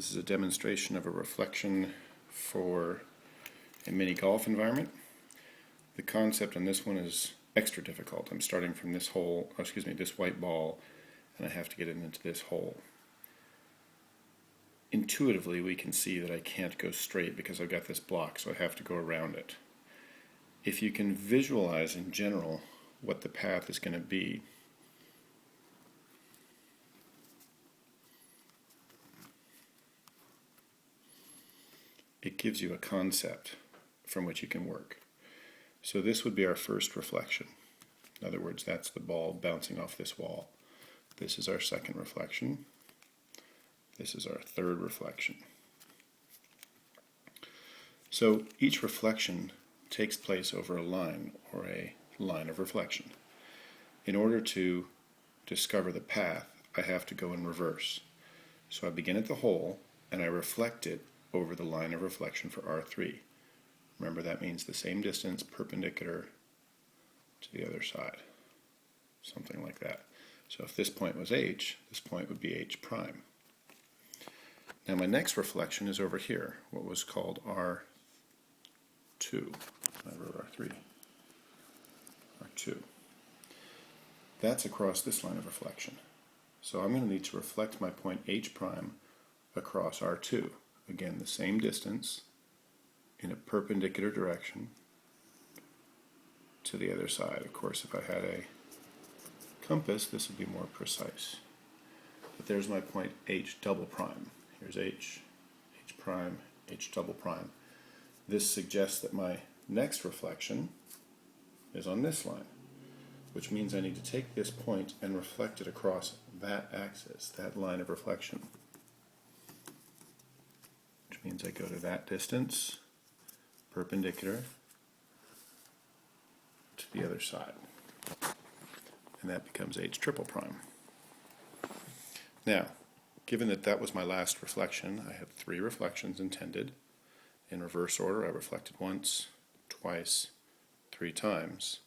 This is a demonstration of a reflection for a mini golf environment. The concept on this one is extra difficult. I'm starting from this hole, this white ball, and I have to get it into this hole. Intuitively, we can see that I can't go straight because I've got this block, so I have to go around it. If you can visualize in general what the path is going to be, it gives you a concept from which you can work. So this would be our first reflection. In other words, that's the ball bouncing off this wall. This is our second reflection. This is our third reflection. So each reflection takes place over a line, or a line of reflection. In order to discover the path, I have to go in reverse. So I begin at the hole, and I reflect it over the line of reflection for R3. Remember, that means the same distance perpendicular to the other side. Something like that. So if this point was H, this point would be H prime. Now my next reflection is over here, what was called R2. I wrote R3. R2. That's across this line of reflection. So I'm going to need to reflect my point H prime across R2. Again, the same distance in a perpendicular direction to the other side. Of course, if I had a compass, this would be more precise. But there's my point H double prime. Here's H, H prime, H double prime. This suggests that my next reflection is on this line, which means I need to take this point and reflect it across that axis, that line of reflection. Which means I go to that distance, perpendicular to the other side. And that becomes H triple prime. Now, given that that was my last reflection, I have 3 reflections intended. In reverse order, I reflected once, twice, 3 times.